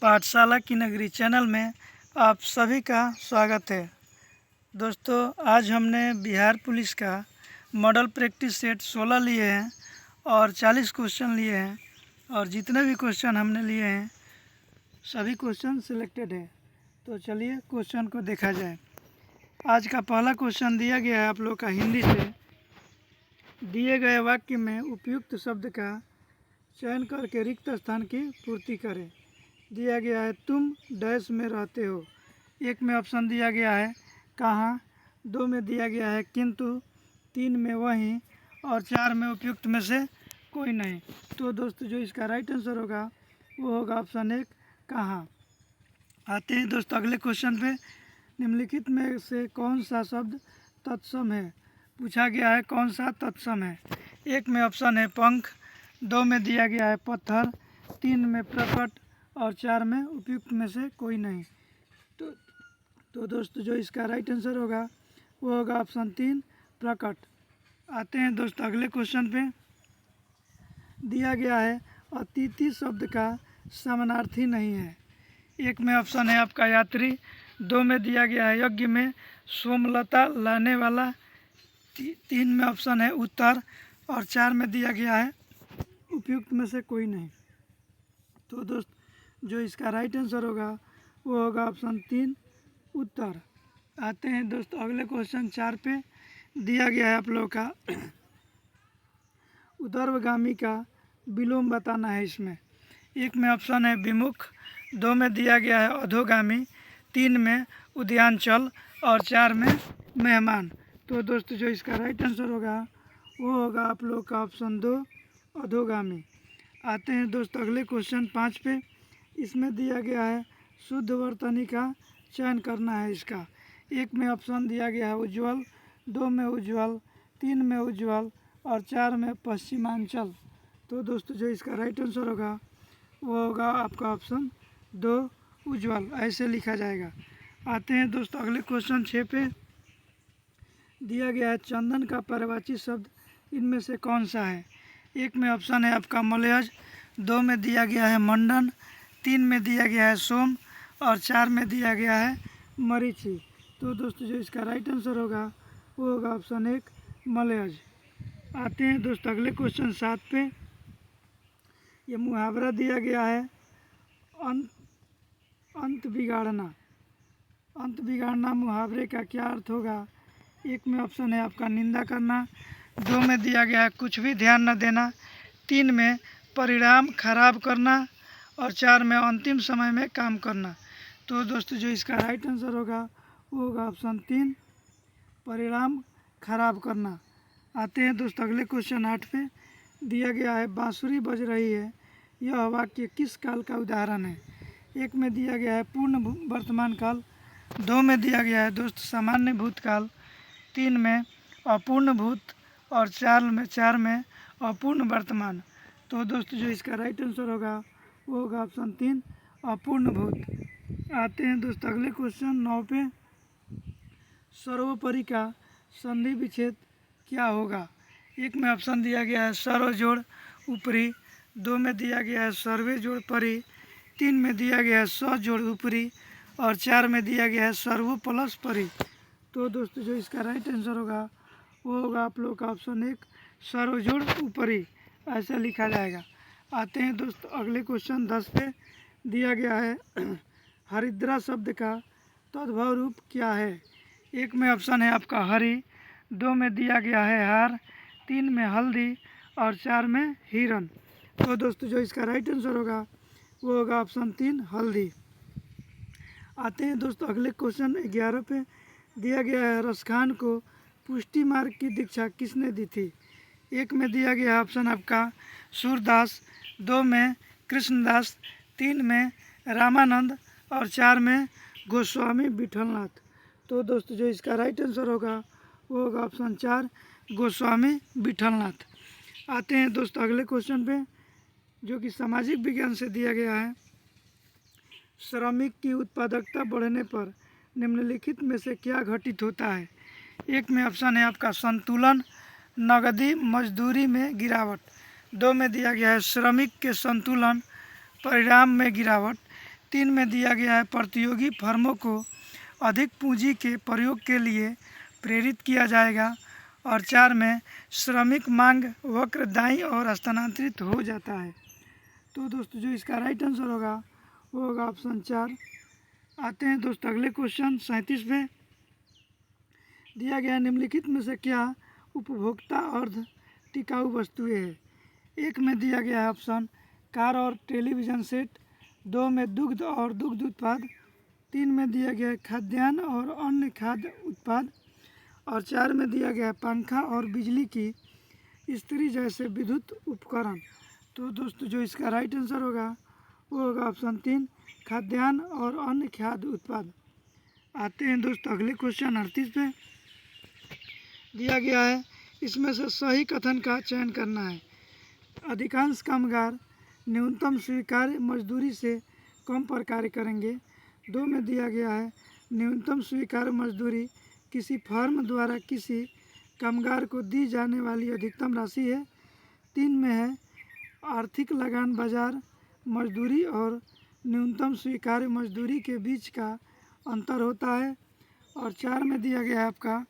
पाठशाला की नगरी चैनल में आप सभी का स्वागत है। दोस्तों, आज हमने बिहार पुलिस का मॉडल प्रैक्टिस सेट 16 लिए हैं और 40 क्वेश्चन लिए हैं और जितने भी क्वेश्चन हमने लिए हैं सभी क्वेश्चन सिलेक्टेड है। तो चलिए क्वेश्चन को देखा जाए। आज का पहला क्वेश्चन दिया गया है आप लोग का हिंदी से। दिए गए वाक्य में उपयुक्त शब्द का चयन करके रिक्त स्थान की पूर्ति करें। दिया गया है तुम डैश में रहते हो। एक में ऑप्शन दिया गया है कहाँ, दो में दिया गया है किंतु, तीन में वहीं और चार में उपयुक्त में से कोई नहीं। तो दोस्तों जो इसका राइट आंसर होगा वो होगा ऑप्शन एक कहाँ। आते हैं दोस्तों अगले क्वेश्चन पे। निम्नलिखित में से कौन सा शब्द तत्सम है। पूछा गया है कौन सा तत्सम है। एक में ऑप्शन है पंख, दो में दिया गया है पत्थर, तीन में प्रकट और चार में उपयुक्त में से कोई नहीं। तो दोस्तों जो इसका राइट आंसर होगा वो होगा ऑप्शन तीन प्रकट। आते हैं दोस्तों अगले क्वेश्चन पे। दिया गया है अतिथि शब्द का समानार्थी नहीं है। एक में ऑप्शन है आपका यात्री, दो में दिया गया है यज्ञ में सोमलता लाने वाला, तीन में ऑप्शन है उत्तर और चार में दिया गया है उपयुक्त में से कोई नहीं। तो दोस्त जो इसका राइट आंसर होगा वो होगा ऑप्शन तीन उत्तर। आते हैं दोस्तों अगले क्वेश्चन 4 पे। दिया गया है आप लोगों का उदर्वगामी का विलोम बताना है इसमें। एक में ऑप्शन है विमुख, दो में दिया गया है अधोगामी, तीन में उद्यानचल और चार में मेहमान। तो दोस्तों जो इसका राइट आंसर होगा वो होगा आप लोग का ऑप्शन दो अधोगामी। आते हैं दोस्तों अगले क्वेश्चन 5 पे। इसमें दिया गया है शुद्ध वर्तनी का चयन करना है इसका। एक में ऑप्शन दिया गया है उज्ज्वल, दो में उज्ज्वल, तीन में उज्ज्वल और चार में पश्चिमांचल। तो दोस्तों जो इसका राइट आंसर होगा वो होगा आपका ऑप्शन दो उज्ज्वल, ऐसे लिखा जाएगा। आते हैं दोस्तों अगले क्वेश्चन 6 पे। दिया गया है चंदन का पर्यायवाची शब्द इनमें से कौन सा है। एक में ऑप्शन है आपका मलयज, दो में दिया गया है मंडन, तीन में दिया गया है सोम और चार में दिया गया है मरीचि। तो दोस्तों जो इसका राइट आंसर होगा वो होगा ऑप्शन एक मलयज। आते हैं दोस्तों अगले क्वेश्चन 7 पे। ये मुहावरा दिया गया है अंत बिगाड़ना। अंत बिगाड़ना मुहावरे का क्या अर्थ होगा। एक में ऑप्शन है आपका निंदा करना, दो में दिया गया है कुछ भी ध्यान न देना, तीन में परिणाम खराब करना और चार में अंतिम समय में काम करना। तो दोस्तों जो इसका राइट आंसर होगा वो होगा ऑप्शन तीन परिणाम खराब करना। आते हैं दोस्तों अगले क्वेश्चन 8 पे। दिया गया है बांसुरी बज रही है, यह वाक्य किस काल का उदाहरण है। एक में दिया गया है पूर्ण वर्तमान काल, दो में दिया गया है दोस्त सामान्य भूतकाल, तीन में अपूर्ण भूत और चार में अपूर्ण वर्तमान। तो दोस्तों जो इसका राइट आंसर होगा वो होगा ऑप्शन तीन अपूर्ण भूत। आते हैं दोस्तों अगले क्वेश्चन 9 पे। सर्वोपरि का संधि विच्छेद क्या होगा। एक में ऑप्शन दिया गया है सर्व जोड़ ऊपरी, दो में दिया गया है सर्वे जोड़ परी, तीन में दिया गया है स जोड़ ऊपरी और चार में दिया गया है सर्वो प्लस परी। तो दोस्तों जो इसका राइट आंसर होगा वो होगा आप लोग का ऑप्शन एक सर्व जोड़ ऊपरी, ऐसा लिखा जाएगा। आते हैं दोस्तों अगले क्वेश्चन 10 पे। दिया गया है हरिद्रा शब्द का तद्भव रूप क्या है। एक में ऑप्शन है आपका हरि, दो में दिया गया है हार, तीन में हल्दी और चार में हिरन। तो दोस्तों जो इसका राइट आंसर होगा वो होगा ऑप्शन तीन हल्दी। आते हैं दोस्तों अगले क्वेश्चन 11 पे। दिया गया है रसखान को पुष्टि मार्ग की दीक्षा किसने दी थी। एक में दिया गया ऑप्शन आपका सूरदास, दो में कृष्णदास, तीन में रामानंद और चार में गोस्वामी विठलनाथ। तो दोस्तों जो इसका राइट आंसर होगा वो होगा ऑप्शन चार गोस्वामी विठलनाथ। आते हैं दोस्तों अगले क्वेश्चन पे जो कि सामाजिक विज्ञान से दिया गया है। श्रमिक की उत्पादकता बढ़ने पर निम्नलिखित में से क्या घटित होता है। एक में ऑप्शन है आपका संतुलन, नगदी मजदूरी में गिरावट, दो में दिया गया है श्रमिक के संतुलन परिणाम में गिरावट, 3 में दिया गया है प्रतियोगी फर्मों को अधिक पूंजी के प्रयोग के लिए प्रेरित किया जाएगा। और 4 में श्रमिक मांग वक्र दाईं ओर स्थानांतरित हो जाता है। तो दोस्तों जो इसका राइट आंसर होगा वो होगा ऑप्शन 4। आते हैं दोस्तों अगले क्वेश्चन 37 पे। दिया गया निम्नलिखित में से क्या उपभोक्ता अर्ध टिकाऊ वस्तुएं है। 1 में दिया गया है ऑप्शन कार और टेलीविज़न सेट, 2 में दुग्ध और दुग्ध उत्पाद, 3 में दिया गया है खाद्यान्न और अन्य खाद्य उत्पाद, और 4 में दिया गया है पंखा और बिजली की इस्त्री जैसे विद्युत उपकरण। तो दोस्तों जो इसका राइट आंसर होगा वो होगा ऑप्शन 3 खाद्यान्न और अन्य खाद्य उत्पाद। आते हैं दोस्तों अगले क्वेश्चन 38 पे। दिया गया है इसमें से सही कथन का चयन करना है। अधिकांश कामगार न्यूनतम स्वीकार्य मजदूरी से कम पर कार्य करेंगे। 2 में दिया गया है न्यूनतम स्वीकार्य मजदूरी किसी फर्म द्वारा किसी कामगार को दी जाने वाली अधिकतम राशि है। 3 में है आर्थिक लगान बाजार मजदूरी और न्यूनतम स्वीकार्य मजदूरी के बीच का अंतर होता है। और 4 में दिया गया है आपका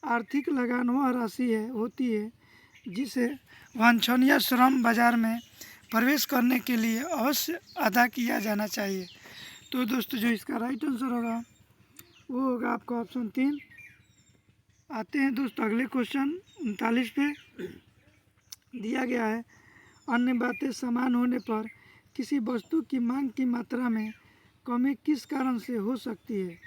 आर्थिक लगान वह राशि होती है जिसे वांछनीय श्रम बाजार में प्रवेश करने के लिए अवश्य अदा किया जाना चाहिए। तो दोस्तों जो इसका राइट आंसर होगा वो होगा आपका ऑप्शन 3। आते हैं दोस्तों अगले क्वेश्चन 39 पे। दिया गया है अन्य बातें समान होने पर किसी वस्तु की मांग की मात्रा में कमी किस कारण से हो सकती है।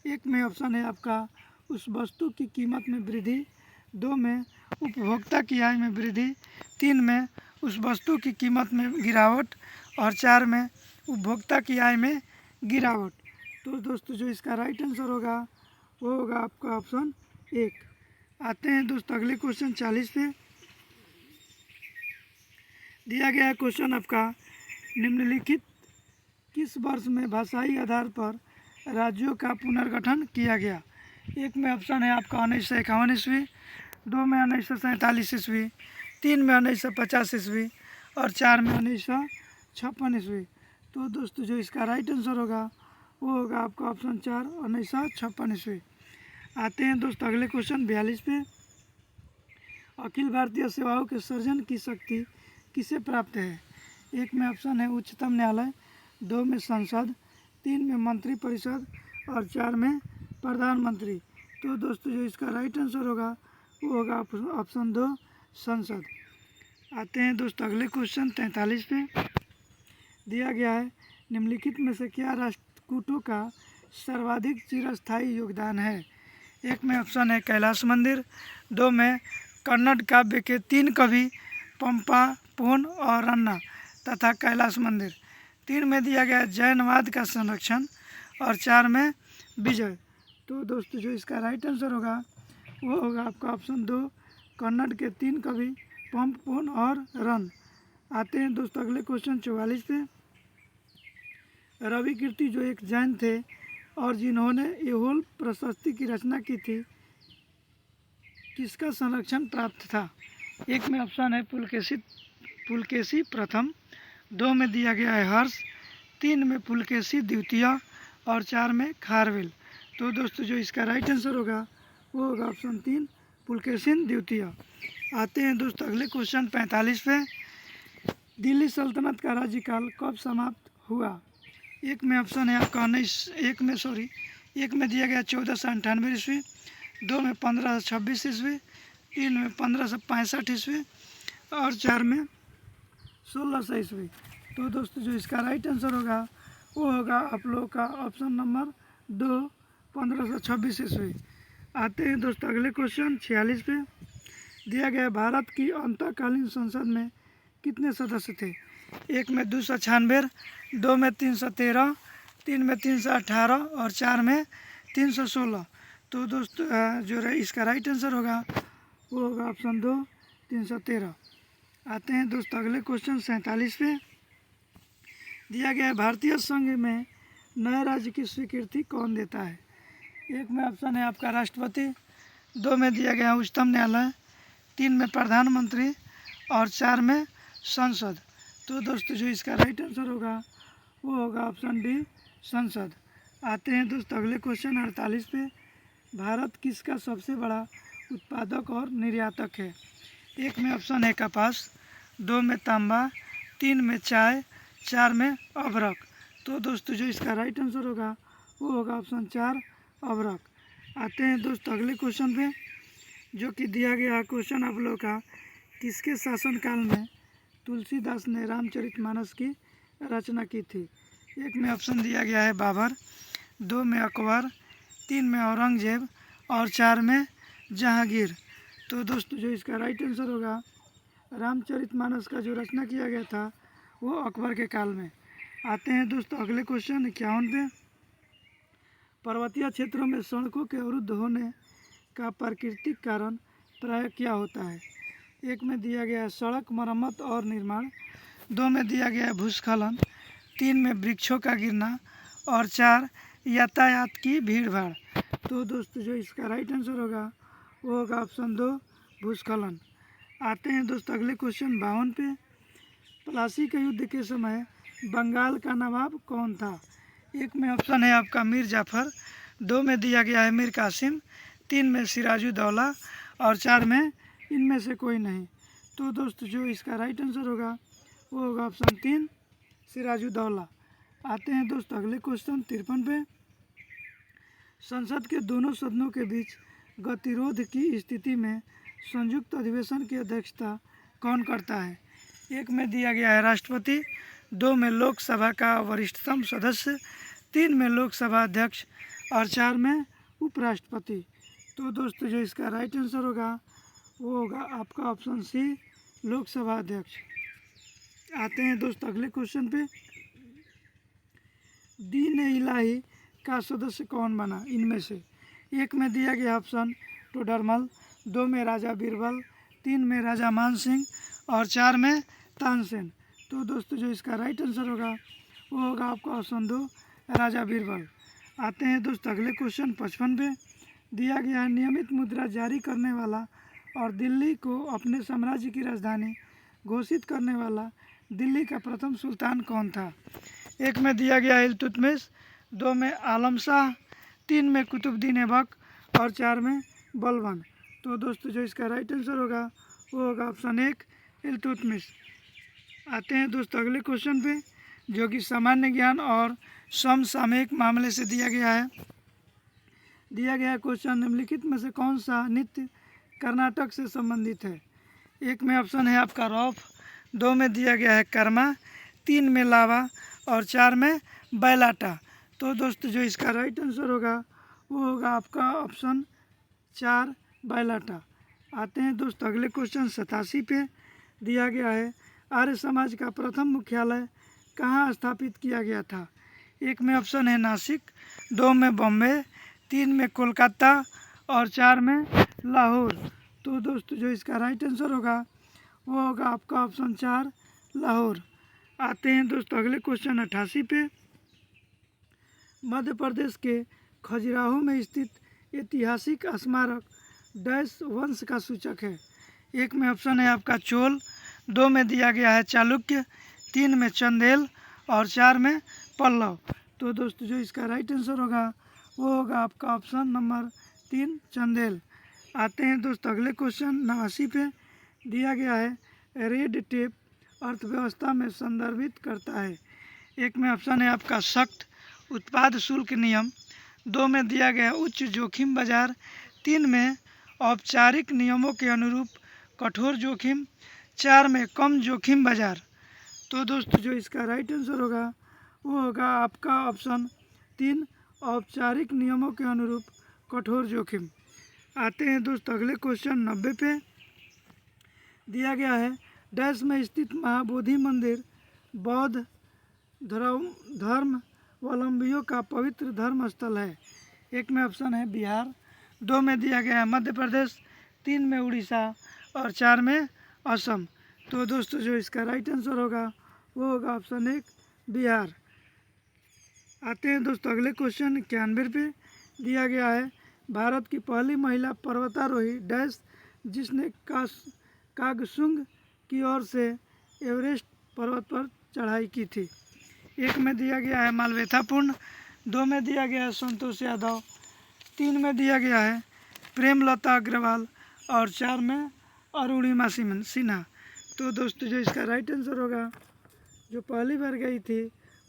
1 में ऑप्शन है आपका उस वस्तु की कीमत में वृद्धि, 2 में उपभोक्ता की आय में वृद्धि, 3 में उस वस्तु की कीमत में गिरावट, और 4 में उपभोक्ता की आय में गिरावट। तो दोस्तों जो इसका राइट आंसर होगा वो होगा आपका ऑप्शन 1। आते हैं दोस्तों अगले क्वेश्चन 40 पे। दिया गया क्वेश्चन आपका निम्नलिखित किस वर्ष में भाषाई आधार पर राज्यों का पुनर्गठन किया गया। 1 में ऑप्शन है आपका 1951 ईस्वी, 2 में 1947 ईस्वी, 3 में 1950 ईस्वी, और 4 में 1956 ईस्वी। तो दोस्तों जो इसका राइट आंसर होगा वो होगा आपका ऑप्शन 4 1956 ईस्वी। आते हैं दोस्तों अगले क्वेश्चन 42 पे। अखिल भारतीय सेवाओं के सर्जन की शक्ति किसे प्राप्त है। 1 में ऑप्शन है उच्चतम न्यायालय, 2 में संसद, 3 में मंत्रिपरिषद, और 4 में प्रधानमंत्री। तो दोस्तों जो इसका राइट आंसर होगा वो होगा ऑप्शन 2 संसद। आते हैं दोस्तों अगले क्वेश्चन 43 पे। दिया गया है निम्नलिखित में से क्या राष्ट्रकूटों का सर्वाधिक चिरस्थायी योगदान है। 1 में ऑप्शन है कैलाश मंदिर, 2 में कन्नड़ काव्य के 3 कवि पंपा, पोन और रन्ना तथा कैलाश मंदिर, 3 में दिया गया जैनवाद का संरक्षण, और 4 में विजय। तो दोस्तों जो इसका राइट आंसर होगा वो होगा आपका ऑप्शन 2 कन्नड़ के 3 कवि पंप, पोन और रन। आते हैं दोस्तों अगले क्वेश्चन 44 पे। रवि कीर्ति जो एक जैन थे और जिन्होंने ऐहोल प्रशस्ति की रचना की थी, किसका संरक्षण प्राप्त था। 1 में ऑप्शन है पुलकेशी प्रथम, 2 में दिया गया है हर्ष, 3 में पुलकेशी द्वितीय, और 4 में खारवेल। तो दोस्तों जो इसका राइट आंसर होगा वो होगा ऑप्शन 3 पुलकेशी द्वितीय। आते हैं दोस्तों अगले क्वेश्चन 45 पे। दिल्ली सल्तनत का राज्यकाल कब समाप्त हुआ। 1 में ऑप्शन है आपका 1 में दिया गया 1498 ईस्वी, 2 में 1526 ईस्वी, 3 में 1565 ईस्वी, और 4 में 1600 ईस्वी। तो दोस्तों जो इसका राइट आंसर होगा वो होगा आप लोगों का ऑप्शन नंबर 2 1526 ईस्वी। आते हैं दोस्तों अगले क्वेश्चन 46 पे। दिया गया भारत की अंतकालीन संसद में कितने सदस्य थे। 1 में 296, 2 में 313, 3 में 318, और 4 में 316। तो दोस्तों जो इसका राइट आंसर होगा वो होगा ऑप्शन 2 313। आते हैं दोस्तों अगले क्वेश्चन 47 पे। दिया गया है भारतीय संघ में नए राज्य की स्वीकृति कौन देता है। 1 में ऑप्शन है आपका राष्ट्रपति, 2 में दिया गया उच्चतम न्यायालय, 3 में प्रधानमंत्री, और 4 में संसद। तो दोस्तों जो इसका राइट आंसर होगा वो होगा ऑप्शन डी संसद। आते हैं दोस्तों अगले क्वेश्चन 48 पे। भारत किसका सबसे बड़ा उत्पादक और निर्यातक है? एक में ऑप्शन है कपास, 2 में तांबा, 3 में चाय, 4 में अभ्रक। तो दोस्तों जो इसका राइट आंसर होगा वो होगा ऑप्शन 4 अभ्रक। आते हैं दोस्तों अगले क्वेश्चन पे, जो कि दिया गया क्वेश्चन आप लोगों का, किसके शासनकाल में तुलसीदास ने रामचरितमानस की रचना की थी? एक में ऑप्शन दिया गया है बाबर, 2 में अकबर, 3 में औरंगजेब और 4 में जहांगीर। तो दोस्तों जो इसका राइट आंसर होगा, रामचरितमानस का जो रचना किया गया था वो अकबर के काल में। आते हैं दोस्तों अगले क्वेश्चन 51 पे। पर्वतीय क्षेत्रों में सड़कों के अवरुद्ध होने का प्राकृतिक कारण प्रायः क्या होता है? एक में दिया गया है सड़क मरम्मत और निर्माण, 2 में दिया गया है भूस्खलन, 3 में वृक्षों का गिरना और 4 यातायात की भीड़ भाड़। तो दोस्तों जो इसका राइट आंसर होगा वो होगा ऑप्शन 2 भूस्खलन। आते हैं दोस्तों अगले क्वेश्चन 52 पे। प्लासी के युद्ध के समय बंगाल का नवाब कौन था? एक में ऑप्शन है आपका मीर जाफर, 2 में दिया गया है मीर कासिम, 3 में सिराजुद्दौला और 4 में इनमें से कोई नहीं। तो दोस्तों जो इसका राइट आंसर होगा वो होगा ऑप्शन 3 सिराजुद्दौला। आते हैं दोस्तों अगले क्वेश्चन 53 पे। संसद के दोनों सदनों के बीच गतिरोध की स्थिति में संयुक्त अधिवेशन की अध्यक्षता कौन करता है? एक में दिया गया है राष्ट्रपति, 2 में लोकसभा का वरिष्ठतम सदस्य, 3 में लोकसभा अध्यक्ष और 4 में उपराष्ट्रपति। तो दोस्तों जो इसका राइट आंसर होगा वो होगा आपका ऑप्शन सी लोकसभा अध्यक्ष। आते हैं दोस्तों अगले क्वेश्चन पे। दीन इलाही का सदस्य कौन बना इनमें से? एक में दिया गया ऑप्शन टोडरमल, 2 में राजा बीरबल, 3 में राजा मानसिंह और 4 में तानसेन। तो दोस्तों जो इसका राइट आंसर होगा वो होगा आपका ऑप्शन 2 राजा बीरबल। आते हैं दोस्तों अगले क्वेश्चन 55 पे। दिया गया है नियमित मुद्रा जारी करने वाला और दिल्ली को अपने साम्राज्य की राजधानी घोषित करने वाला दिल्ली का प्रथम सुल्तान कौन था? एक में दिया गया इल्तुतमिश, 2 में आलम शाह, 3 में कुतुबुद्दीन ऐबक और 4 में बलबन। तो दोस्तों जो इसका राइट आंसर होगा वो होगा ऑप्शन 1 इल्तुतमिश। आते हैं दोस्तों अगले क्वेश्चन पे, जो कि सामान्य ज्ञान और समसामयिक मामले से दिया गया है। दिया गया क्वेश्चन निम्नलिखित में से कौन सा नृत्य कर्नाटक से संबंधित है? एक में ऑप्शन है आपका रौफ, 2 में दिया गया है कर्मा, 3 में लावा और 4 में बैलाटा। तो दोस्तों जो इसका राइट आंसर होगा वो होगा आपका ऑप्शन 4 बैलाटा। आते हैं दोस्तों अगले क्वेश्चन 87 पे। दिया गया है आर्य समाज का प्रथम मुख्यालय कहाँ स्थापित किया गया था? एक में ऑप्शन है नासिक, 2 में बॉम्बे, 3 में कोलकाता और 4 में लाहौर। तो दोस्तों जो इसका राइट आंसर होगा वो होगा आपका ऑप्शन 4 लाहौर। आते हैं दोस्तों अगले क्वेश्चन 88 पे। मध्य प्रदेश के खजुराहो में स्थित ऐतिहासिक स्मारक डैश वंश का सूचक है? एक में ऑप्शन है आपका चोल, 2 में दिया गया है चालुक्य, 3 में चंदेल और 4 में पल्लव। तो दोस्तों जो इसका राइट आंसर होगा वो होगा आपका ऑप्शन नंबर 3 चंदेल। आते हैं दोस्तों अगले क्वेश्चन 89 पे। दिया गया है रेड टेप अर्थव्यवस्था में संदर्भित करता है? एक में ऑप्शन है आपका सख्त उत्पाद शुल्क नियम, 2 में दिया गया उच्च जोखिम बाजार, 3 में औपचारिक नियमों के अनुरूप कठोर जोखिम, 4 में कम जोखिम बाजार। तो दोस्तों जो इसका राइट आंसर होगा वो होगा आपका ऑप्शन 3 औपचारिक नियमों के अनुरूप कठोर जोखिम। आते हैं दोस्तों अगले क्वेश्चन 90 पे। दिया गया है डैश में स्थित महाबोधि मंदिर बौद्ध धर्मावलंबियों का पवित्र धर्म स्थल है? एक में ऑप्शन है बिहार, 2 में दिया गया है मध्य प्रदेश, 3 में उड़ीसा और 4 में असम। तो दोस्तों जो इसका राइट आंसर होगा वो होगा ऑप्शन 1 बिहार। आते हैं दोस्तों अगले क्वेश्चन 91 पे। दिया गया है भारत की पहली महिला पर्वतारोही डैश जिसने कागसुंग की ओर से एवरेस्ट पर्वत पर चढ़ाई की थी? 1 में दिया गया है मालवेथापूर्ण, 2 में दिया गया है संतोष यादव, 3 में दिया गया है प्रेमलता अग्रवाल और 4 में अरुणिमा सिन्हा। तो दोस्तों जो इसका राइट आंसर होगा, जो पहली बार गई थी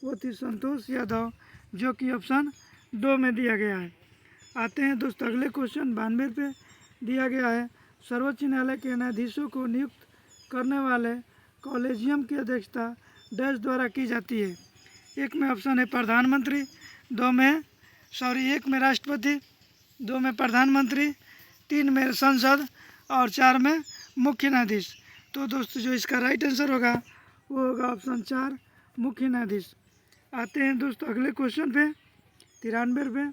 वो थी संतोष यादव, जो कि ऑप्शन 2 में दिया गया है। आते हैं दोस्तों अगले क्वेश्चन 92 पे दिया गया है, सर्वोच्च न्यायालय के न्यायाधीशों को नियुक्त करने वाले कॉलेजियम की अध्यक्षता डैश द्वारा की जाती है। 1 में ऑप्शन है प्रधानमंत्री, 1 में राष्ट्रपति, 2 में प्रधानमंत्री, 3 में संसद और 4 में मुख्य न्यायाधीश। तो दोस्तों जो इसका राइट आंसर होगा वो होगा ऑप्शन 4 मुख्य न्यायाधीश। आते हैं दोस्तों अगले क्वेश्चन पे 93 पे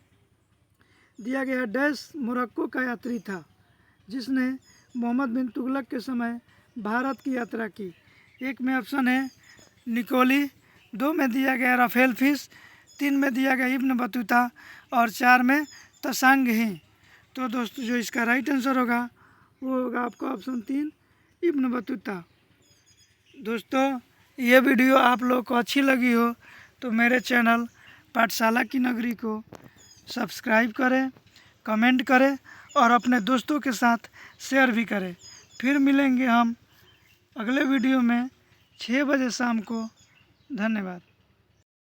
दिया गया डैश मोरक्को का यात्री था जिसने मोहम्मद बिन तुगलक के समय भारत की यात्रा की। 1 में ऑप्शन है निकोली, 2 में दिया गया राफेल फिश, 3 में दिया गया इब्न बतूता और 4 में तसांग ही। तो दोस्तों जो इसका राइट आंसर होगा वो होगा आपका ऑप्शन 3 इब्न बतूता। दोस्तों ये वीडियो आप लोग को अच्छी लगी हो तो मेरे चैनल पाठशाला की नगरी को सब्सक्राइब करें, कमेंट करें और अपने दोस्तों के साथ शेयर भी करें। फिर मिलेंगे हम अगले वीडियो में 6 बजे शाम को। धन्यवाद।